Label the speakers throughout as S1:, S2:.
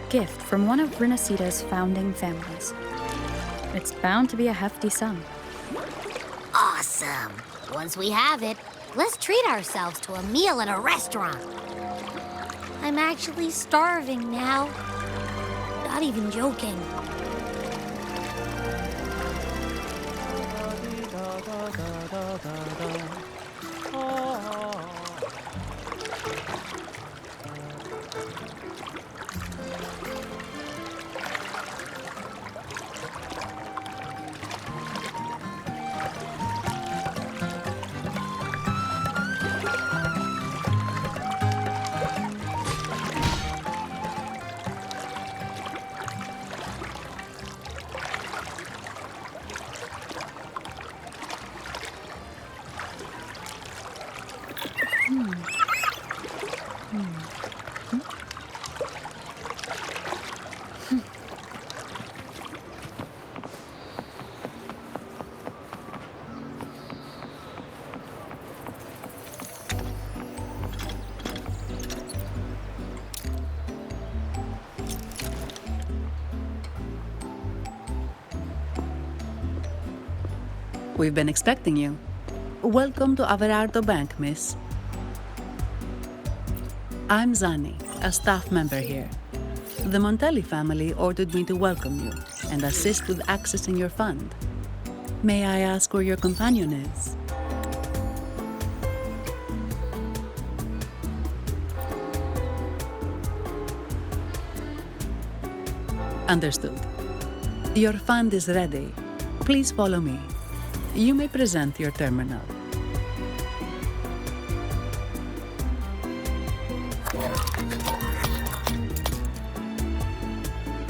S1: gift from one of Rinascita's founding families. It's bound to be a hefty sum.
S2: Awesome! Once we have it, let's treat ourselves to a meal in a restaurant. I'm actually starving now. Not even joking.
S3: We've been expecting you. Welcome to Averardo Bank, miss. I'm Zani, a staff member here. The Montelli family ordered me to welcome you and assist with accessing your fund. May I ask where your companion is? Understood. Your fund is ready. Please follow me. You may present your terminal.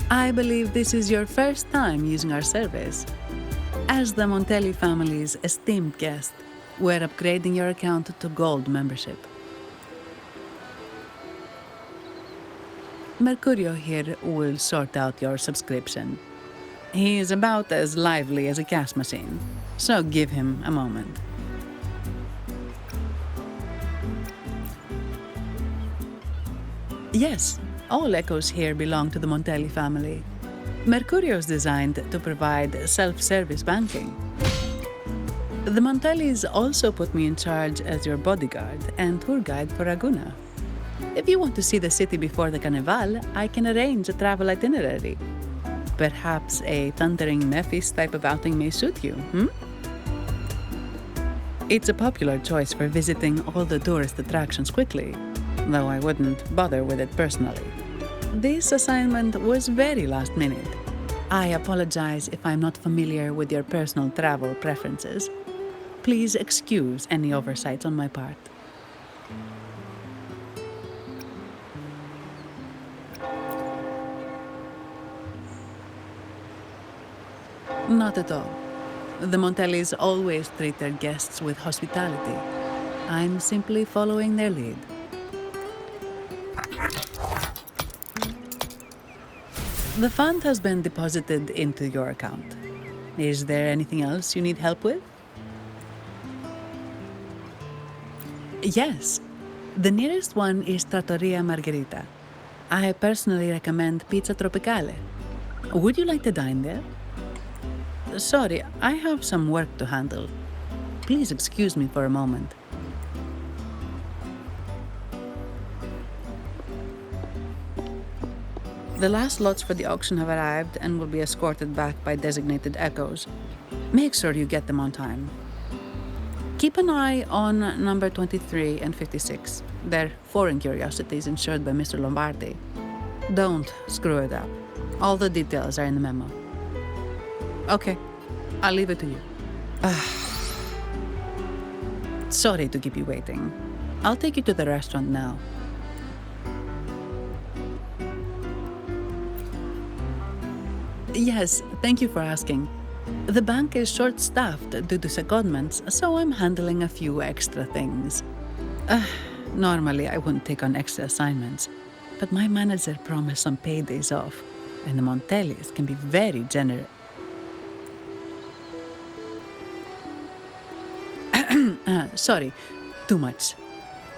S3: I believe this is your first time using our service. As the Montelli family's esteemed guest, we're upgrading your account to Gold membership. Mercurio here will sort out your subscription. He is about as lively as a cash machine, so give him a moment. Yes, all echoes here belong to the Montelli family. Mercurio is designed to provide self-service banking. The Montellis also put me in charge as your bodyguard and tour guide for Raguna. If you want to see the city before the Carnival, I can arrange a travel itinerary. Perhaps a thundering Nephis type of outing may suit you, It's a popular choice for visiting all the tourist attractions quickly, though I wouldn't bother with it personally. This assignment was very last minute. I apologize if I'm not familiar with your personal travel preferences. Please excuse any oversights on my part. Not at all. The Montellis always treat their guests with hospitality. I'm simply following their lead. The fund has been deposited into your account. Is there anything else you need help with? Yes. The nearest one is Trattoria Margherita. I personally recommend Pizza Tropicale. Would you like to dine there? Sorry, I have some work to handle. Please excuse me for a moment. The last lots for the auction have arrived and will be escorted back by designated echoes. Make sure you get them on time. Keep an eye on number 23 and 56. They're foreign curiosities insured by Mr. Lombardi. Don't screw it up. All the details are in the memo. Okay, I'll leave it to you. Sorry to keep you waiting. I'll take you to the restaurant now. Yes, thank you for asking. The bank is short-staffed due to secondments, so I'm handling a few extra things. Normally, I wouldn't take on extra assignments, but my manager promised some paydays off, and the Montellis can be very generous. Sorry, too much.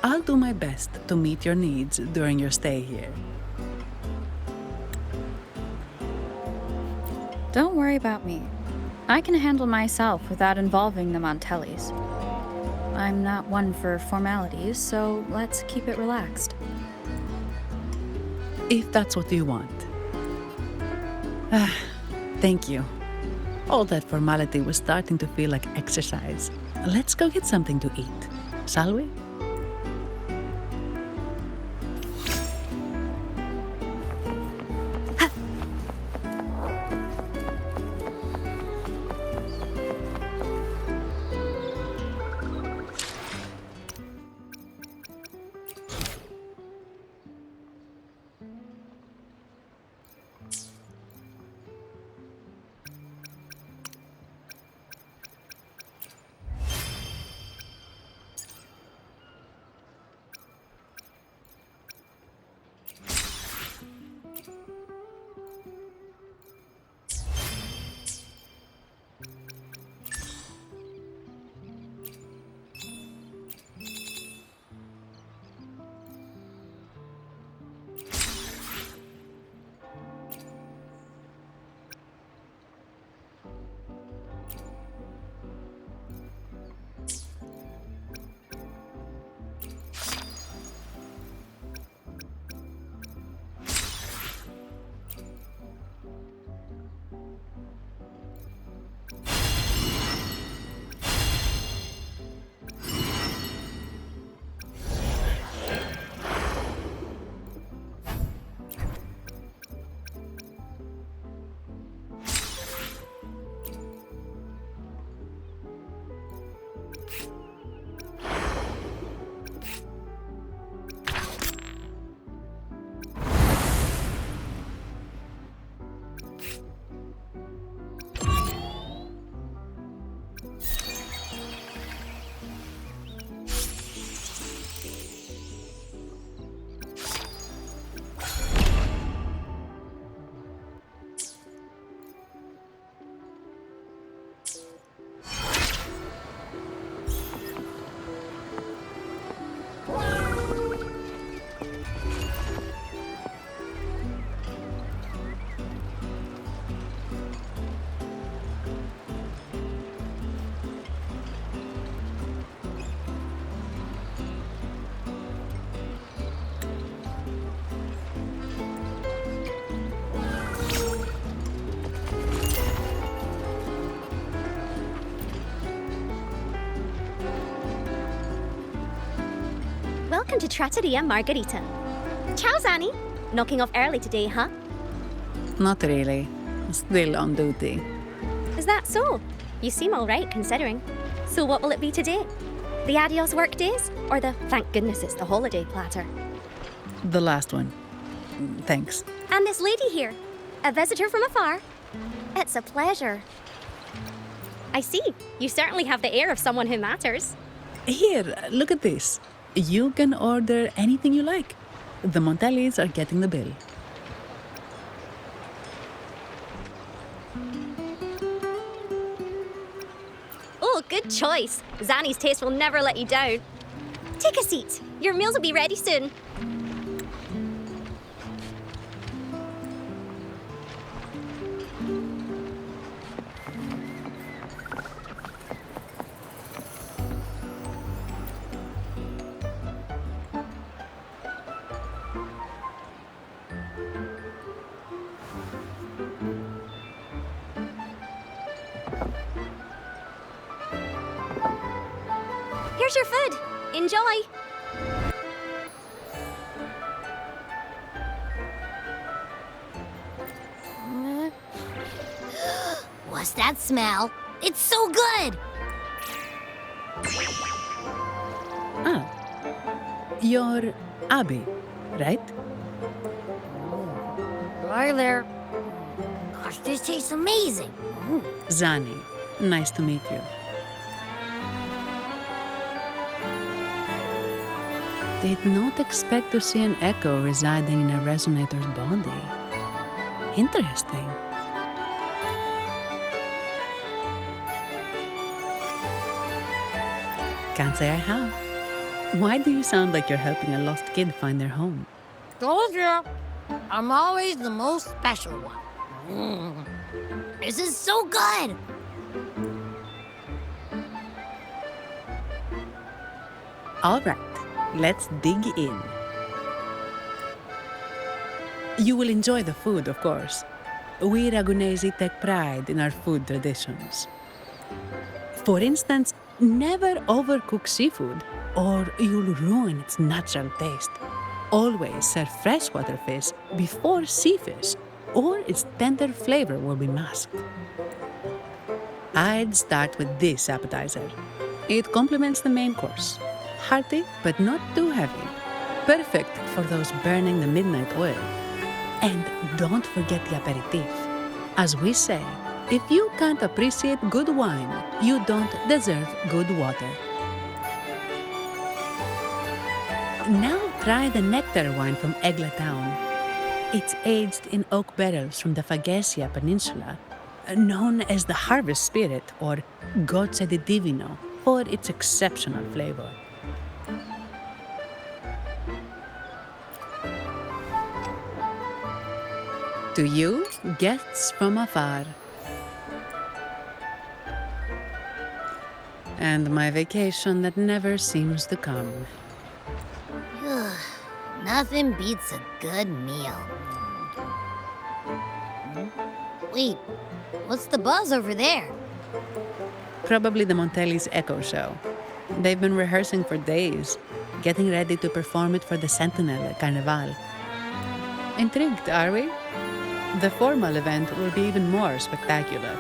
S3: I'll do my best to meet your needs during your stay here.
S1: Don't worry about me. I can handle myself without involving the Montellis. I'm not one for formalities, so let's keep it relaxed.
S3: If that's what you want. Thank you. All that formality was starting to feel like exercise. Let's go get something to eat, shall we?
S4: Welcome to Trattoria Margherita. Ciao, Zanni. Knocking off early today, huh?
S3: Not really. Still on duty.
S4: Is that so? You seem all right, considering. So what will it be today? The adios work days? Or the thank goodness it's the holiday platter?
S3: The last one. Thanks.
S4: And this lady here, a visitor from afar. It's a pleasure. I see. You certainly have the air of someone who matters.
S3: Here, look at this. You can order anything you like. The Montellis are getting the bill.
S4: Oh, good choice. Zanni's taste will never let you down. Take a seat. Your meals will be ready soon. Here's your food. Enjoy.
S2: What's that smell? It's so good!
S3: Ah. You're Abby, right?
S2: Hi there. Gosh, this tastes amazing.
S3: Zanni. Nice to meet you. Did not expect to see an echo residing in a resonator's body. Interesting. Can't say I have. Why do you sound like you're helping a lost kid find their home?
S2: Told you. I'm always the most special one. This is so good!
S3: All right, let's dig in. You will enjoy the food, of course. We Ragunesi take pride in our food traditions. For instance, never overcook seafood, or you'll ruin its natural taste. Always serve freshwater fish before sea fish, or its tender flavor will be masked. I'd start with this appetizer. It complements the main course. Hearty, but not too heavy. Perfect for those burning the midnight oil. And don't forget the aperitif. As we say, if you can't appreciate good wine, you don't deserve good water. Now try the nectar wine from Egla Town. It's aged in oak barrels from the Fagesia Peninsula, known as the Harvest Spirit or Gocce di Divino for its exceptional flavor. To you, guests from afar. And my vacation that never seems to come.
S2: Nothing beats a good meal. Wait, what's the buzz over there?
S3: Probably the Montelli's Echo Show. They've been rehearsing for days, getting ready to perform it for the Sentinel at Carnival. Intrigued, are we? The formal event will be even more spectacular.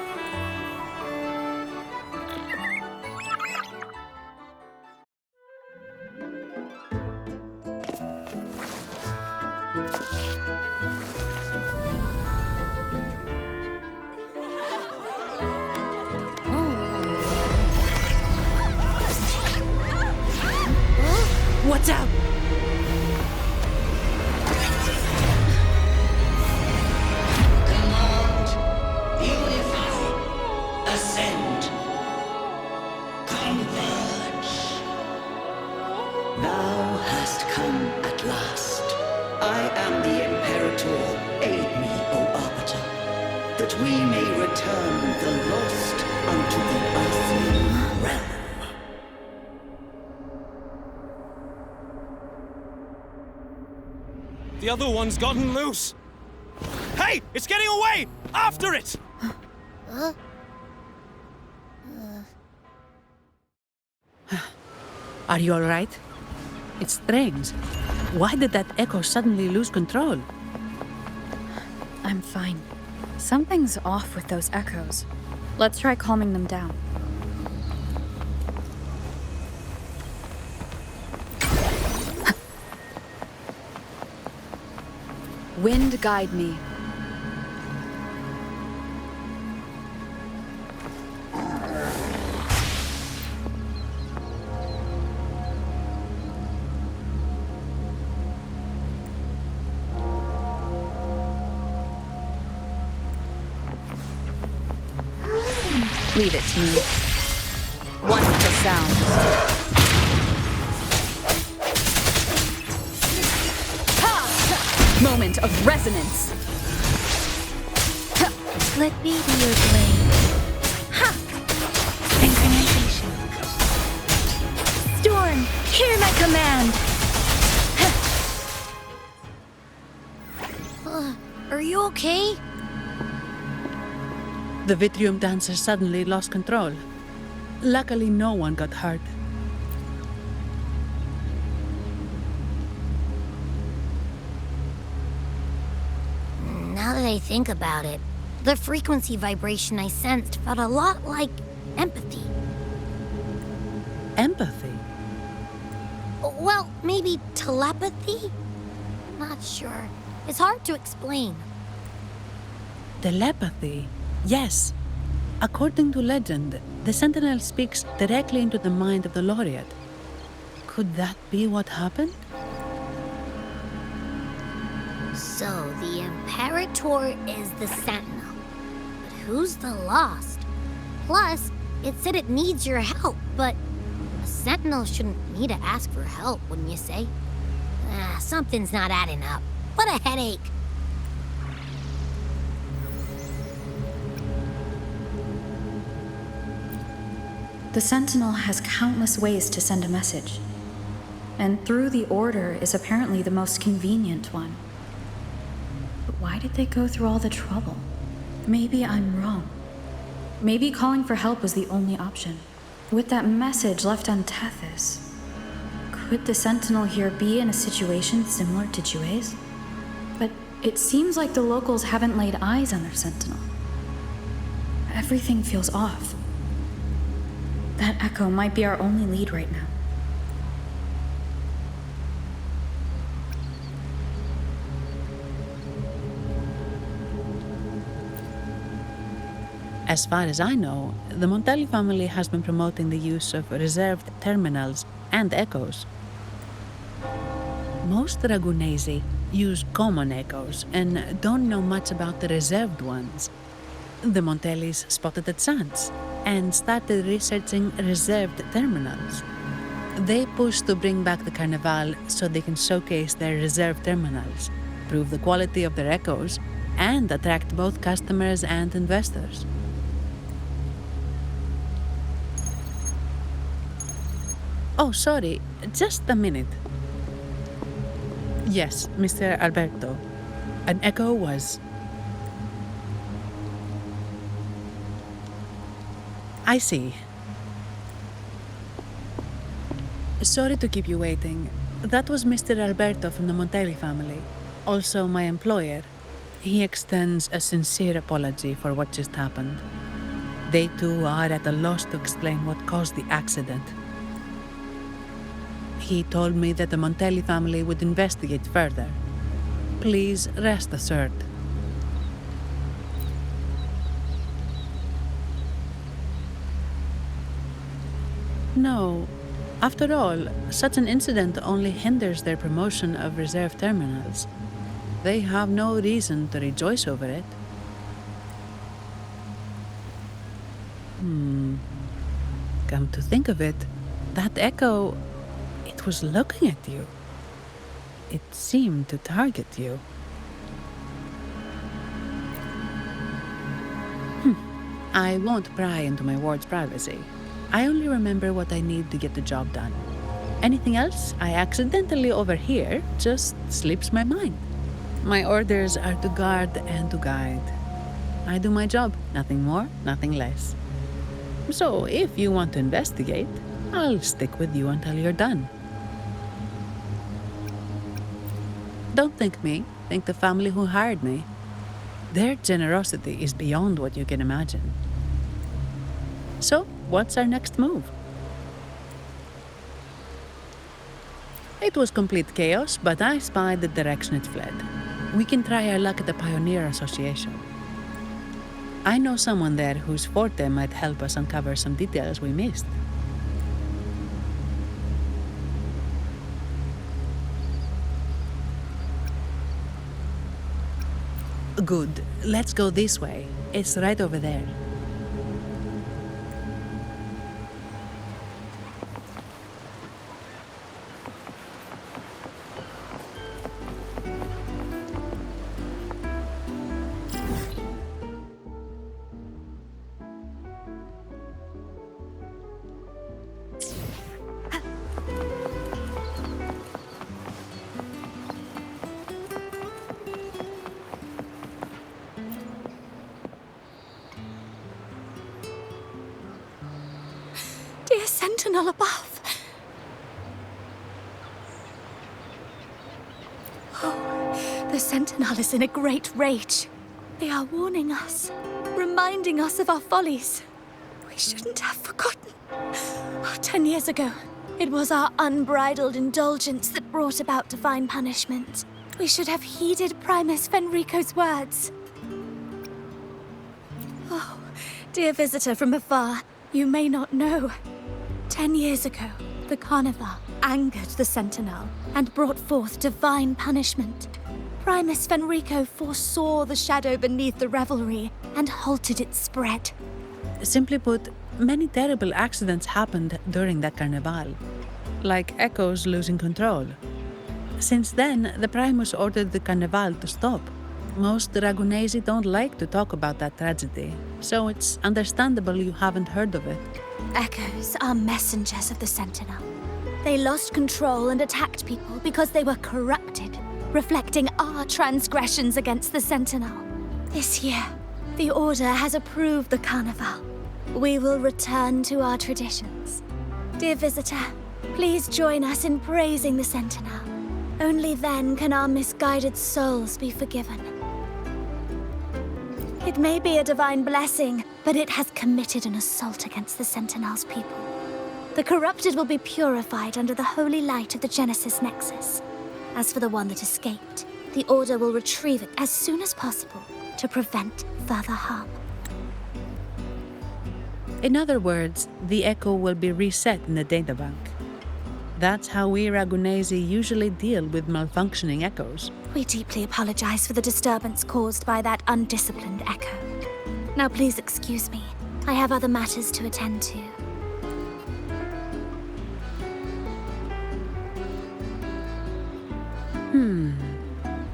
S3: Watch out!
S5: Command, unify, ascend, converge. Thou hast come at last. I am the Imperator. Aid me, O Arbiter, that we may return the lost unto the earthly realm.
S6: The other one's gotten loose. Hey, it's getting away! After it!
S3: Are you all right? It's strange. Why did that echo suddenly lose control?
S1: I'm fine. Something's off with those echoes. Let's try calming them down. Wind guide me. Leave it to me. Wonderful sound. Moment of resonance.
S2: Let me be your blade. Ha! Synchronization. Storm, hear my command. Are you okay?
S3: The Vitrium dancer suddenly lost control. Luckily, no one got hurt.
S2: Now that I think about it, the frequency vibration I sensed felt a lot like empathy.
S3: Empathy?
S2: Well, maybe telepathy? Not sure. It's hard to explain.
S3: Telepathy? Yes. According to legend, the Sentinel speaks directly into the mind of the laureate. Could that be what happened?
S2: So, the Imperator is the Sentinel. But who's the Lost? Plus, it said it needs your help, but a Sentinel shouldn't need to ask for help, wouldn't you say? Something's not adding up. What a headache.
S1: The Sentinel has countless ways to send a message, and through the Order is apparently the most convenient one. But why did they go through all the trouble? Maybe I'm wrong. Maybe calling for help was the only option. With that message left on Tethys, could the Sentinel here be in a situation similar to Jue's? But it seems like the locals haven't laid eyes on their Sentinel. Everything feels off. That echo might be our only lead right now.
S3: As far as I know, the Montelli family has been promoting the use of reserved terminals and echoes. Most Ragunesi use common echoes and don't know much about the reserved ones. The Montellis spotted a chance and started researching reserved terminals. They pushed to bring back the Carnival so they can showcase their reserved terminals, prove the quality of their echoes, and attract both customers and investors. Oh, sorry, just a minute. Yes, Mr. Alberto. An echo was... I see. Sorry to keep you waiting. That was Mr. Alberto from the Montelli family, also my employer. He extends a sincere apology for what just happened. They too are at a loss to explain what caused the accident. He told me that the Montelli family would investigate further. Please rest assured. No. After all, such an incident only hinders their promotion of reserve terminals. They have no reason to rejoice over it. Come to think of it, that echo... it was looking at you. It seemed to target you. I won't pry into my ward's privacy. I only remember what I need to get the job done. Anything else I accidentally overhear just slips my mind. My orders are to guard and to guide. I do my job, nothing more, nothing less. So if you want to investigate, I'll stick with you until you're done. Don't think me, think the family who hired me. Their generosity is beyond what you can imagine. So, what's our next move? It was complete chaos, but I spied the direction it fled. We can try our luck at the Pioneer Association. I know someone there whose forte might help us uncover some details we missed. Good. Let's go this way. It's right over there.
S7: Dear Sentinel above. Oh, the Sentinel is in a great rage. They are warning us, reminding us of our follies. We shouldn't have forgotten. 10 years ago, it was our unbridled indulgence that brought about divine punishment. We should have heeded Primus Fenrico's words. Oh, dear visitor from afar, you may not know. 10 years ago, the Carnival angered the Sentinel and brought forth divine punishment. Primus Fenrico foresaw the shadow beneath the revelry and halted its spread.
S3: Simply put, many terrible accidents happened during that Carnival, like echoes losing control. Since then, the Primus ordered the Carnival to stop. Most Ragunesi don't like to talk about that tragedy, so it's understandable you haven't heard of it.
S7: Echoes are messengers of the Sentinel. They lost control and attacked people because they were corrupted, reflecting our transgressions against the Sentinel. This year, the Order has approved the Carnival. We will return to our traditions. Dear visitor, please join us in praising the Sentinel. Only then can our misguided souls be forgiven. It may be a divine blessing, but it has committed an assault against the Sentinel's people. The corrupted will be purified under the holy light of the Genesis Nexus. As for the one that escaped, the Order will retrieve it as soon as possible to prevent further harm.
S3: In other words, the Echo will be reset in the databank. That's how we Ragunesi usually deal with malfunctioning echoes.
S7: We deeply apologize for the disturbance caused by that undisciplined Echo. Now please excuse me. I have other matters to attend to.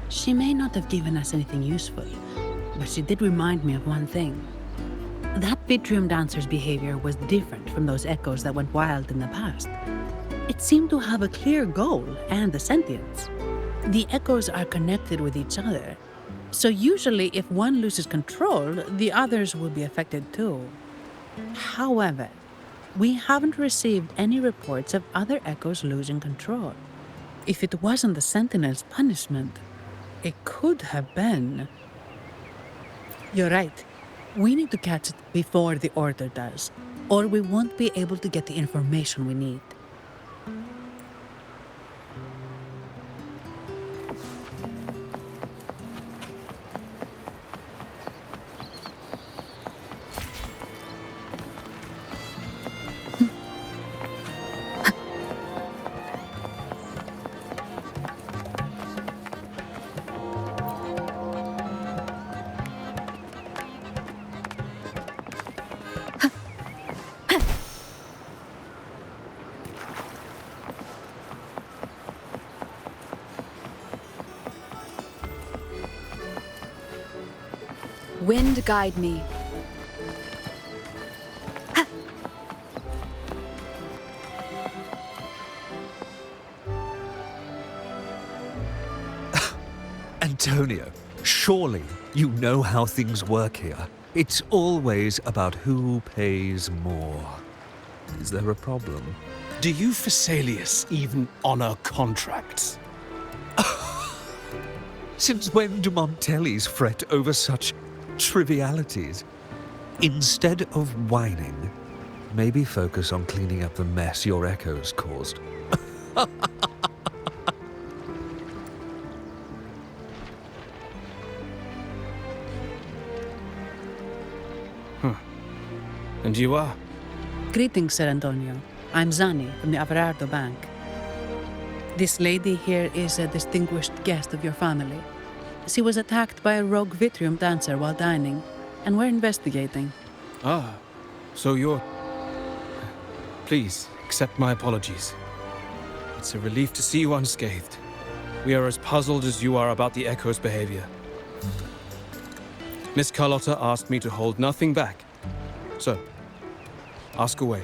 S3: She may not have given us anything useful, but she did remind me of one thing. That Vitrium dancer's behavior was different from those echoes that went wild in the past. It seemed to have a clear goal and a sentience. The echoes are connected with each other, so usually if one loses control, the others will be affected too. However, we haven't received any reports of other echoes losing control. If it wasn't the Sentinel's punishment, it could have been. You're right. We need to catch it before the Order does, or we won't be able to get the information we need.
S1: Wind guide me.
S8: Antonio, surely you know how things work here. It's always about who pays more. Is there a problem?
S6: Do you Phasaelius even honor contracts?
S8: Since when do Montellis fret over such trivialities? Instead of whining, maybe focus on cleaning up the mess your echoes caused.
S6: And you are?
S3: Greetings, Sir Antonio. I'm Zani from the Averardo Bank. This lady here is a distinguished guest of your family. She was attacked by a rogue Vitrium dancer while dining, and we're investigating.
S6: Ah, so you're... Please, accept my apologies. It's a relief to see you unscathed. We are as puzzled as you are about the Echo's behavior. Miss Carlotta asked me to hold nothing back. So, ask away.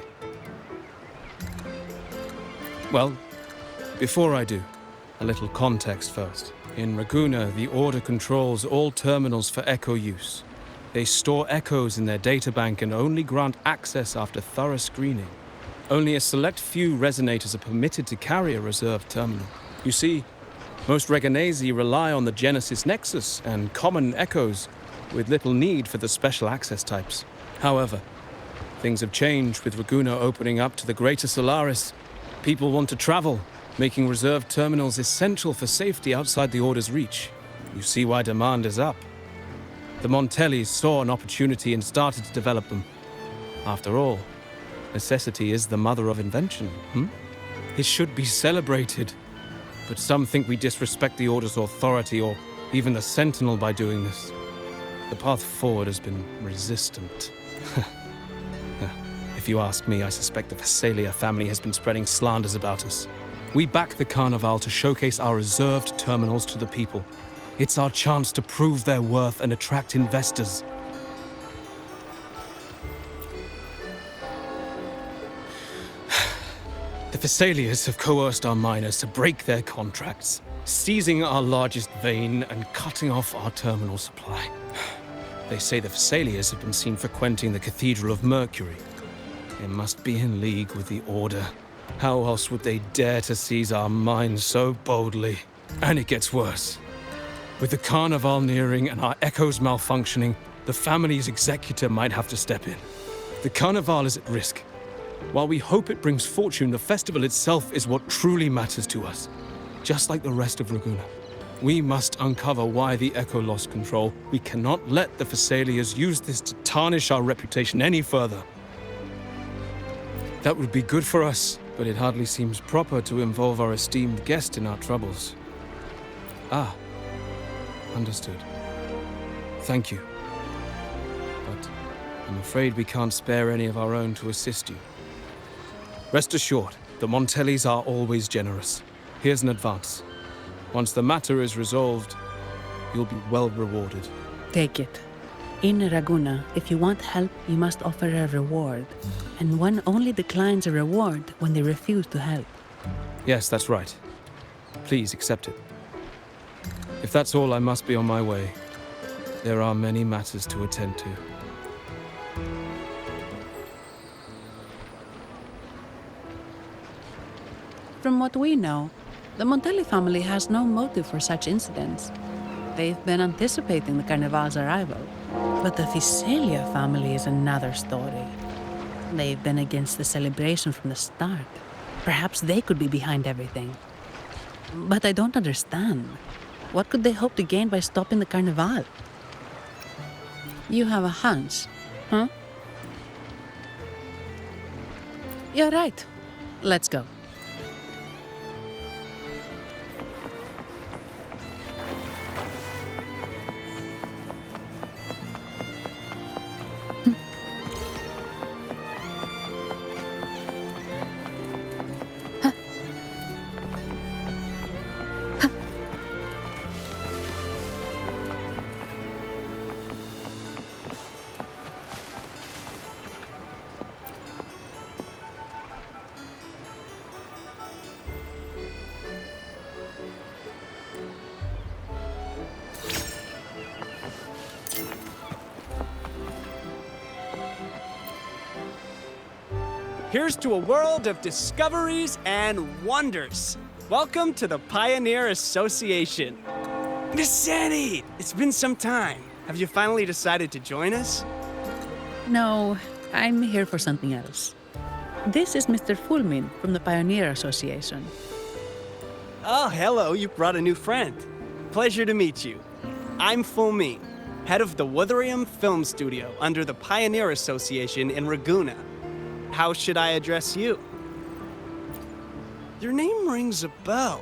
S6: Well, before I do, a little context first. In Raguna, the Order controls all terminals for Echo use. They store echoes in their databank and only grant access after thorough screening. Only a select few resonators are permitted to carry a reserved terminal. You see, most Reganesi rely on the Genesis Nexus and common echoes, with little need for the special access types. However, things have changed with Raguna opening up to the greater Solaris. People want to travel, making reserved terminals essential for safety outside the Order's reach. You see why demand is up. The Montellis saw an opportunity and started to develop them. After all, necessity is the mother of invention, It should be celebrated. But some think we disrespect the Order's authority or even the Sentinel by doing this. The path forward has been resistant. If you ask me, I suspect the Phasaelia family has been spreading slanders about us. We back the Carnival to showcase our reserved terminals to the people. It's our chance to prove their worth and attract investors. The Thessalians have coerced our miners to break their contracts, seizing our largest vein and cutting off our terminal supply. They say the Thessalians have been seen frequenting the Cathedral of Mercury. They must be in league with the Order. How else would they dare to seize our mines so boldly? And it gets worse. With the Carnival nearing and our echoes malfunctioning, the family's executor might have to step in. The Carnival is at risk. While we hope it brings fortune, the festival itself is what truly matters to us. Just like the rest of Raguena. We must uncover why the Echo lost control. We cannot let the Thessalians use this to tarnish our reputation any further. That would be good for us, but it hardly seems proper to involve our esteemed guest in our troubles. Ah, understood. Thank you. But I'm afraid we can't spare any of our own to assist you. Rest assured, the Montellis are always generous. Here's an advance. Once the matter is resolved, you'll be well rewarded.
S3: Take it. In Raguena, if you want help, you must offer a reward. And one only declines a reward when they refuse to help.
S6: Yes, that's right. Please accept it. If that's all, I must be on my way. There are many matters to attend to.
S3: From what we know, the Montelli family has no motive for such incidents. They've been anticipating the Carnival's arrival. But the Visalia family is another story. They've been against the celebration from the start. Perhaps they could be behind everything. But I don't understand. What could they hope to gain by stopping the Carnival? You have a hunch, huh? You're right. Let's go.
S9: Here's to a world of discoveries and wonders. Welcome to the Pioneer Association. Miss Sandy, it's been some time. Have you finally decided to join us?
S3: No, I'm here for something else. This is Mr. Fulmin from the Pioneer Association.
S9: Oh, hello, you brought a new friend. Pleasure to meet you. I'm Fulmin, head of the Wuthering Film Studio under the Pioneer Association in Raguena. How should I address you? Your name rings a bell.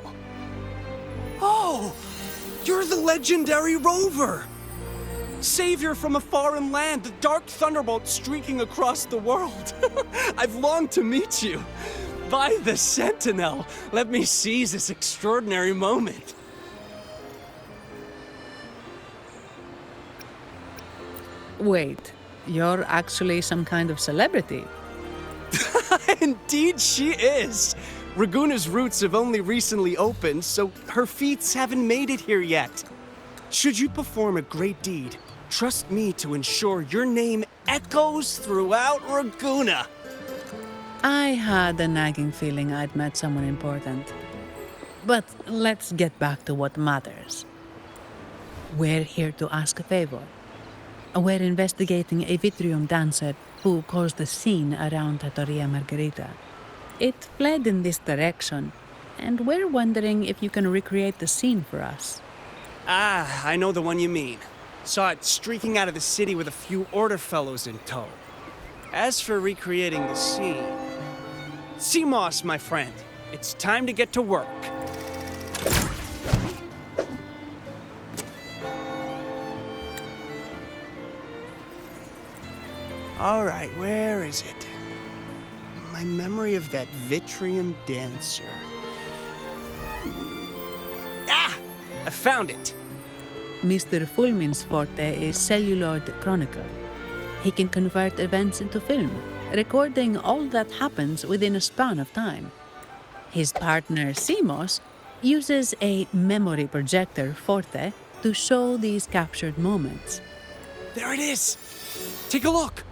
S9: Oh, you're the legendary Rover! Savior from a foreign land, the dark thunderbolt streaking across the world. I've longed to meet you. By the Sentinel, let me seize this extraordinary moment.
S3: Wait, you're actually some kind of celebrity?
S9: Indeed she is. Raguena's roots have only recently opened, so her feats haven't made it here yet. Should you perform a great deed, trust me to ensure your name echoes throughout Raguena.
S3: I had a nagging feeling I'd met someone important. But let's get back to what matters. We're here to ask a favor. We're investigating a Vitrium dancer who caused a scene around Trattoria Margherita. It fled in this direction, and we're wondering if you can recreate the scene for us.
S9: Ah, I know the one you mean. Saw it streaking out of the city with a few Order fellows in tow. As for recreating the scene... Seamoss, my friend, it's time to get to work. All right, where is it? My memory of that Vitrium dancer. Ah! I found it!
S3: Mr. Fulmin's forte is celluloid chronicle. He can convert events into film, recording all that happens within a span of time. His partner, Simos, uses a memory projector, Forte, to show these captured moments.
S9: There it is! Take a look!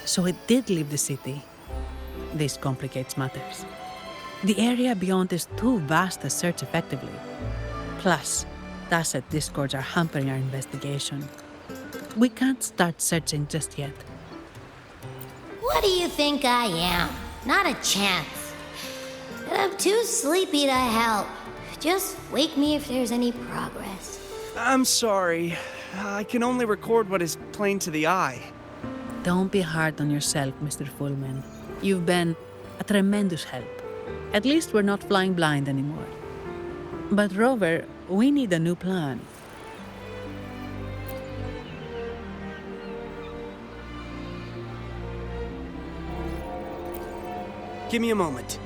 S3: So it did leave the city. This complicates matters. The area beyond is too vast to search effectively. Plus, Tacet discords are hampering our investigation. We can't start searching just yet.
S2: What do you think I am? Not a chance. And I'm too sleepy to help. Just wake me if there's any progress.
S9: I'm sorry. I can only record what is plain to the eye.
S3: Don't be hard on yourself, Mr. Fullman. You've been a tremendous help. At least we're not flying blind anymore. But Rover, we need a new plan.
S9: Give me a moment.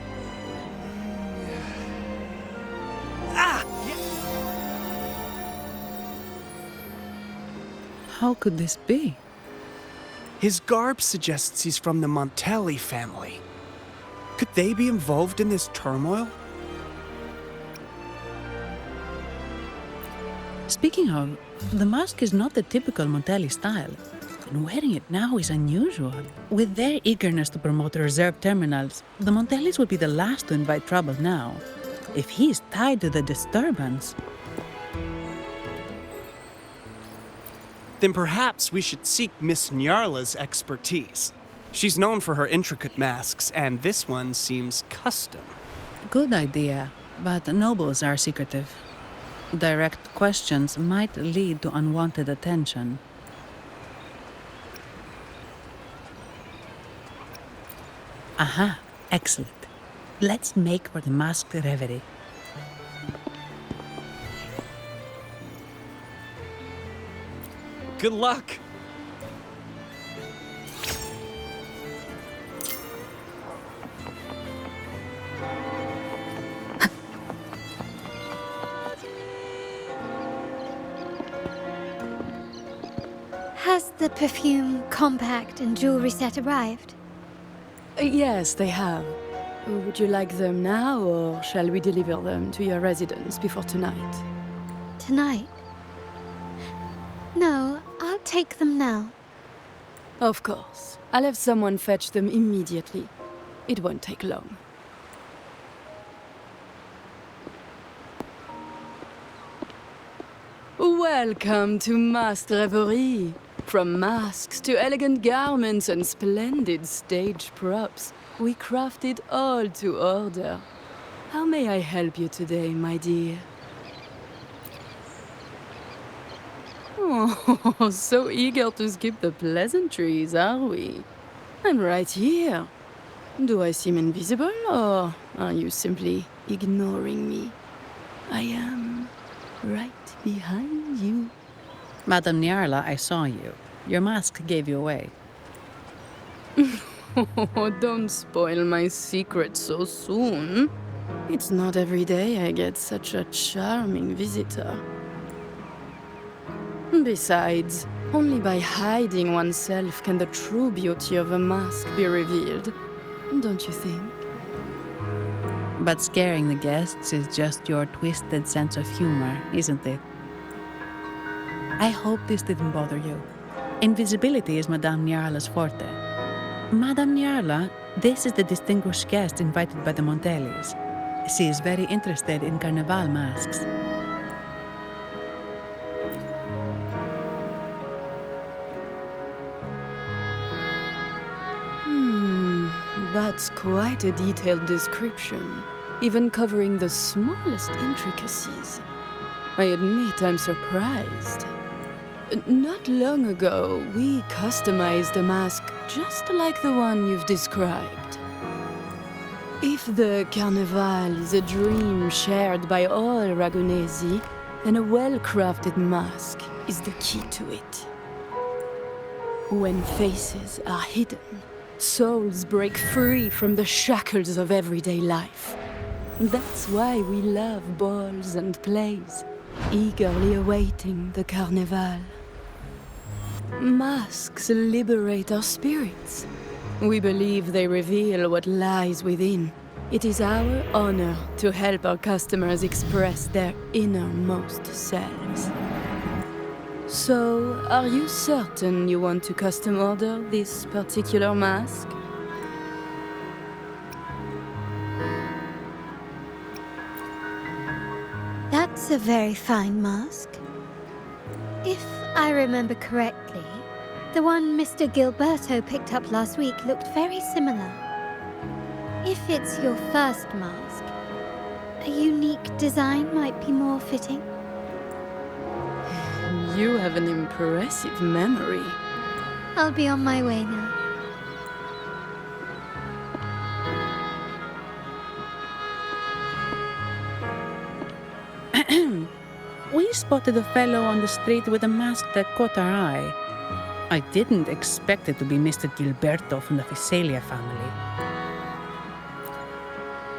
S9: Ah!
S3: How could this be?
S9: His garb suggests he's from the Montelli family. Could they be involved in this turmoil?
S3: Speaking of, the mask is not the typical Montelli style, and wearing it now is unusual. With their eagerness to promote reserve terminals, the Montellis would be the last to invite trouble now. If he's tied to the disturbance,
S9: Then perhaps we should seek Miss Nyarla's expertise. She's known for her intricate masks, and this one seems custom.
S3: good idea, but nobles are secretive. Direct questions might lead to unwanted attention. Aha, excellent. Let's make for the masked reverie.
S9: Good luck!
S10: Has the perfume, compact, and jewelry set arrived?
S11: Yes, they have. Would you like them now, or shall we deliver them to your residence before tonight?
S10: Tonight? No, I'll take them now.
S11: Of course. I'll have someone fetch them immediately. It won't take long. Welcome to Masked Reverie. From masks to elegant garments and splendid stage props, we crafted all to order. How may I help you today, my dear? Oh, so eager to skip the pleasantries, are we? I'm right here. Do I seem invisible, or are you simply ignoring me? I am right behind you.
S3: Madame Nyarla, I saw you. Your mask gave you away.
S11: Oh, don't spoil my secret so soon. It's not every day I get such a charming visitor. Besides, only by hiding oneself can the true beauty of a mask be revealed. Don't you think?
S3: But scaring the guests is just your twisted sense of humor, isn't it? I hope this didn't bother you. Invisibility is Madame Nyarla's forte. Madame Nyarla, this is the distinguished guest invited by the Montellis. She is very interested in Carnival masks.
S11: That's quite a detailed description, even covering the smallest intricacies. I admit I'm surprised. Not long ago, we customized a mask just like the one you've described. If the Carnival is a dream shared by all Ragunesi, then a well-crafted mask is the key to it. When faces are hidden, souls break free from the shackles of everyday life. That's why we love balls and plays, eagerly awaiting the Carnival. Masks liberate our spirits. We believe they reveal what lies within. It is our honor to help our customers express their innermost selves. So, are you certain you want to custom order this particular mask?
S10: That's a very fine mask. If I remember correctly, the one Mr. Gilberto picked up last week looked very similar. If it's your first mask, a unique design might be more fitting.
S11: You have an impressive memory.
S10: I'll be on my way now.
S3: We spotted a fellow on the street with a mask that caught our eye. I didn't expect it to be Mr. Gilberto from the Visalia family.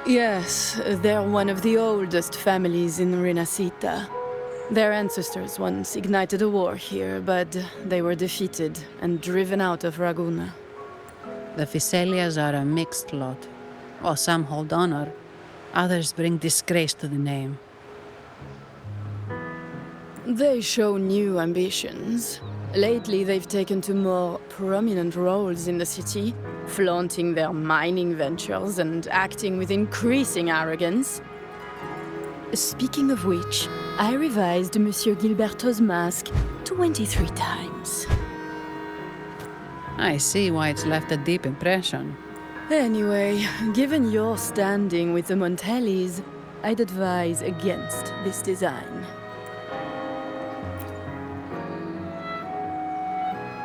S11: Yes, they're one of the oldest families in Rinascita. Their ancestors once ignited a war here, but they were defeated and driven out of Raguna.
S3: The Visalias are a mixed lot. While some hold honor, others bring disgrace to the name.
S11: They show new ambitions. Lately, they've taken to more prominent roles in the city, flaunting their mining ventures and acting with increasing arrogance. Speaking of which, I revised Monsieur Gilberto's mask 23 times.
S3: I see why it's left a deep impression.
S11: Anyway, given your standing with the Montellis, I'd advise against this design.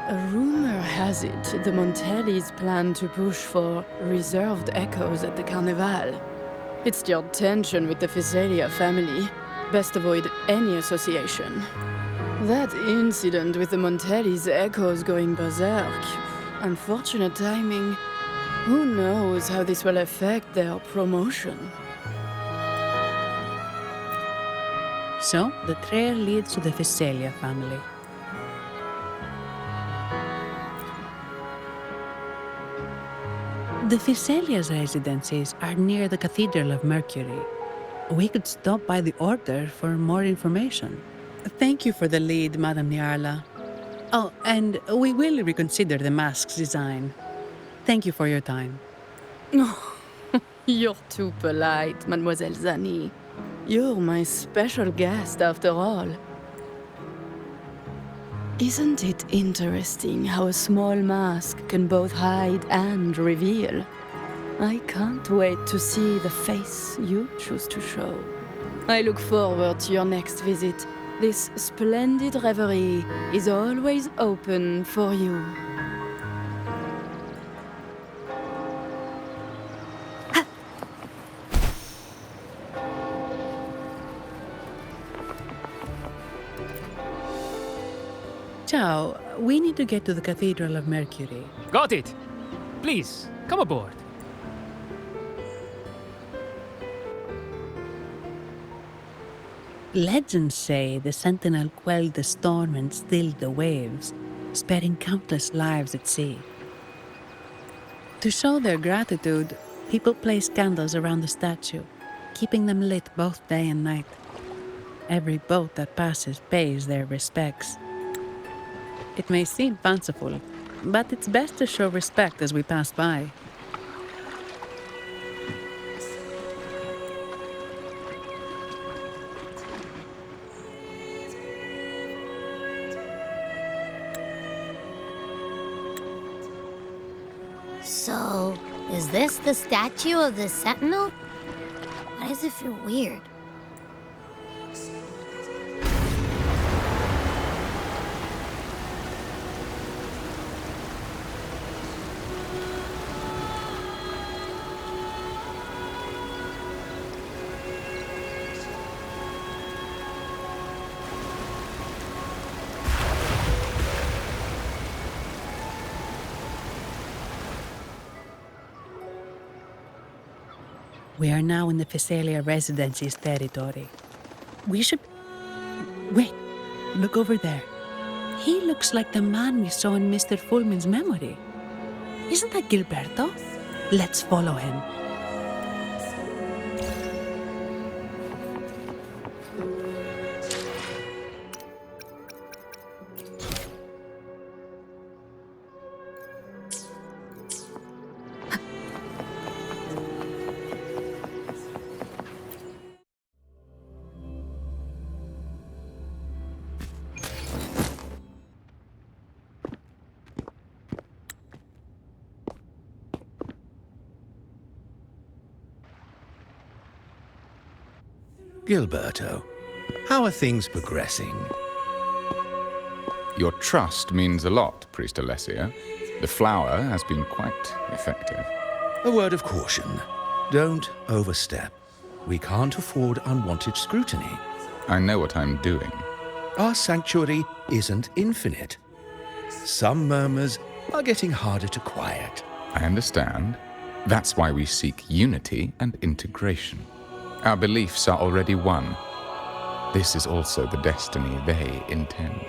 S11: A rumor has it the Montellis plan to push for reserved echoes at the Carnival. It stirred tension with the Visalia family. Best avoid any association. That incident with the Montellis' echoes going berserk. Unfortunate timing. Who knows how this will affect their promotion?
S3: So, the trail leads to the Visalia family. The Visalia's residences are near the Cathedral of Mercury. We could stop by the Order for more information. Thank you for the lead, Madame Niarla. Oh, and we will reconsider the mask's design. Thank you for your time.
S11: Oh, you're too polite, Mademoiselle Zani. You're my special guest, after all. Isn't it interesting how a small mask can both hide and reveal? I can't wait to see the face you choose to show. I look forward to your next visit. This splendid reverie is always open for you.
S3: Ciao, we need to get to the Cathedral of Mercury.
S12: Got it! Please, come aboard.
S3: Legends say the Sentinel quelled the storm and stilled the waves, sparing countless lives at sea. To show their gratitude, people place candles around the statue, keeping them lit both day and night. Every boat that passes pays their respects. It may seem fanciful, but it's best to show respect as we pass by.
S2: So, is this the statue of the Sentinel? Why does it feel weird?
S3: We are now in the Visalia residency's territory. We should... Wait, look over there. He looks like the man we saw in Mr. Fullman's memory. Isn't that Gilberto? Let's follow him.
S13: Gilberto, how are things progressing?
S14: Your trust means a lot, Priest Alessio. The flower has been quite effective.
S13: A word of caution. Don't overstep. We can't afford unwanted scrutiny.
S14: I know what I'm doing.
S13: Our sanctuary isn't infinite. Some murmurs are getting harder to quiet.
S14: I understand. That's why we seek unity and integration. Our beliefs are already one. This is also the destiny they intend.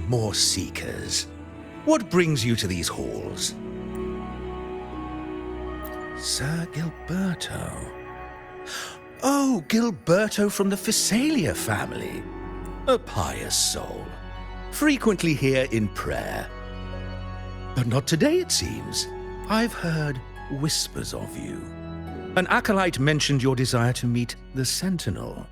S13: More seekers. What brings you to these halls? Sir Gilberto. Oh, Gilberto from the Physalia family. A pious soul. Frequently here in prayer. But not today, it seems. I've heard whispers of you. An acolyte mentioned your desire to meet the Sentinel.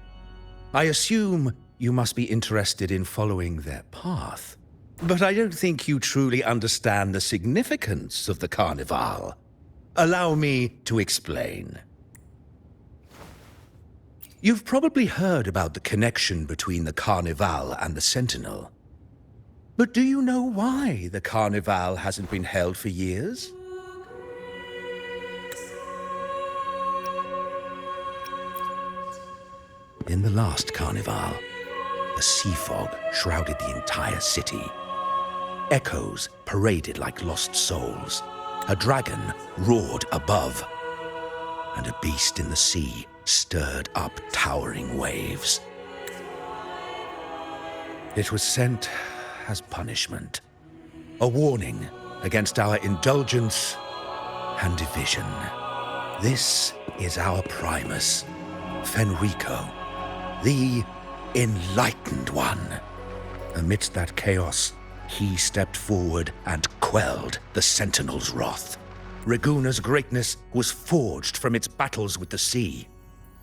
S13: I assume you must be interested in following their path. But I don't think you truly understand the significance of the Carnival. Allow me to explain. You've probably heard about the connection between the Carnival and the Sentinel. But do you know why the Carnival hasn't been held for years? In the last Carnival, a sea fog shrouded the entire city. Echoes paraded like lost souls. A dragon roared above, and a beast in the sea stirred up towering waves. It was sent as punishment, a warning against our indulgence and division. This is our Primus, Fenrico, the Enlightened One. Amidst that chaos, he stepped forward and quelled the Sentinel's wrath. Raguna's greatness was forged from its battles with the sea.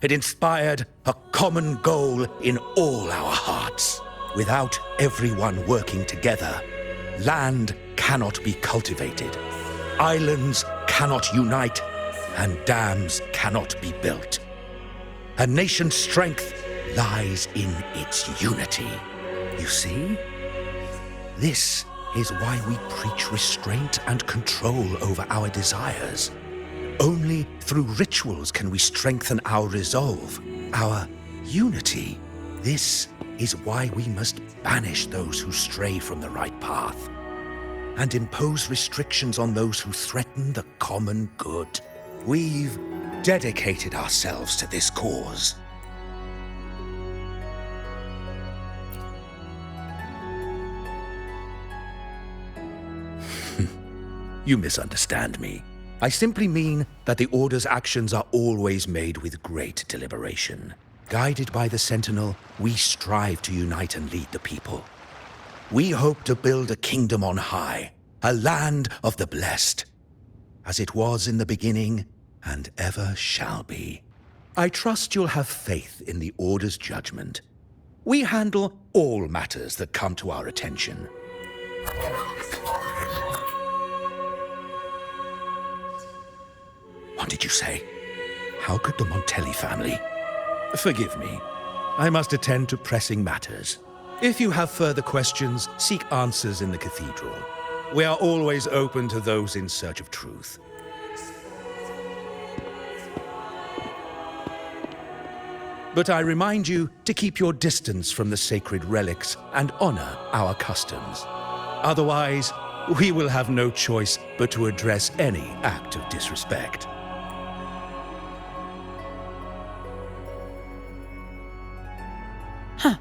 S13: It inspired a common goal in all our hearts. Without everyone working together, land cannot be cultivated, islands cannot unite, and dams cannot be built. A nation's strength lies in its unity. You see? This is why we preach restraint and control over our desires. Only through rituals can we strengthen our resolve, our unity. This is why we must banish those who stray from the right path and impose restrictions on those who threaten the common good. We've dedicated ourselves to this cause. You misunderstand me. I simply mean that the Order's actions are always made with great deliberation. Guided by the Sentinel, we strive to unite and lead the people. We hope to build a kingdom on high, a land of the blessed, as it was in the beginning and ever shall be. I trust you'll have faith in the Order's judgment. We handle all matters that come to our attention. did you say? How could the Montelli family? Forgive me. I must attend to pressing matters. If you have further questions, seek answers in the cathedral. We are always open to those in search of truth. But I remind you to keep your distance from the sacred relics and honor our customs. Otherwise, we will have no choice but to address any act of disrespect.
S3: Huh.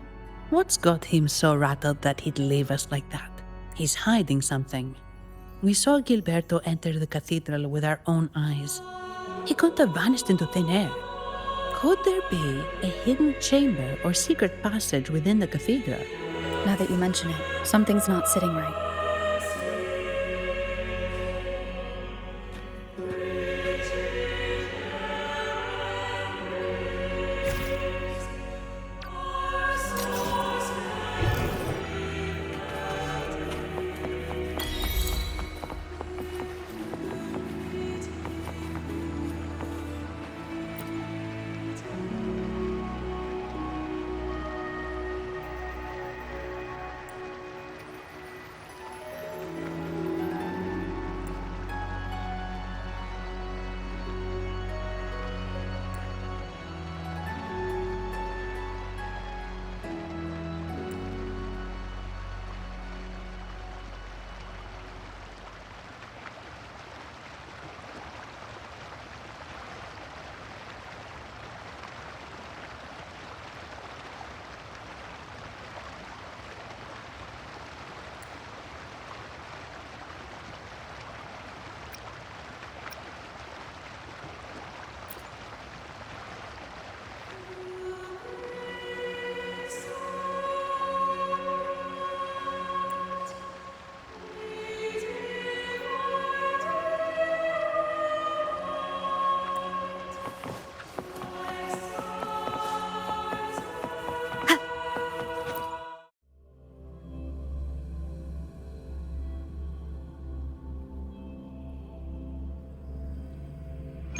S3: What's got him so rattled that he'd leave us like that? He's hiding something. We saw Gilberto enter the cathedral with our own eyes. He couldn't have vanished into thin air. Could there be a hidden chamber or secret passage within the cathedral?
S1: Now that you mention it, something's not sitting right.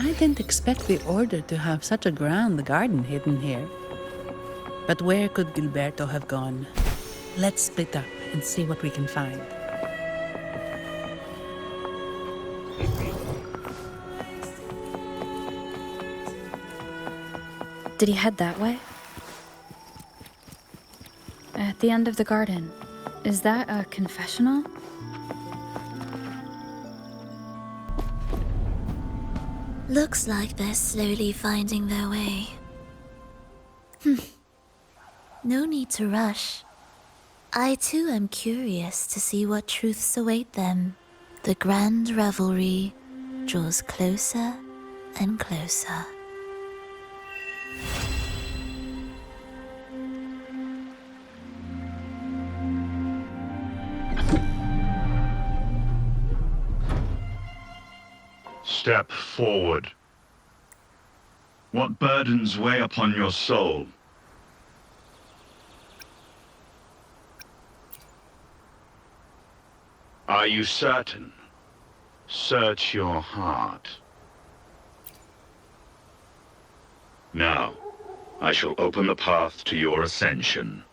S3: I didn't expect the Order to have such a grand garden hidden here. But where could Gilberto have gone? Let's split up and see what we can find.
S1: Did he head that way? At the end of the garden. Is that a confessional?
S10: Looks like they're slowly finding their way. No need to rush. I too am curious to see what truths await them. The grand revelry draws closer and closer.
S15: Step forward. What burdens weigh upon your soul? Are you certain? Search your heart. Now, I shall open the path to your ascension.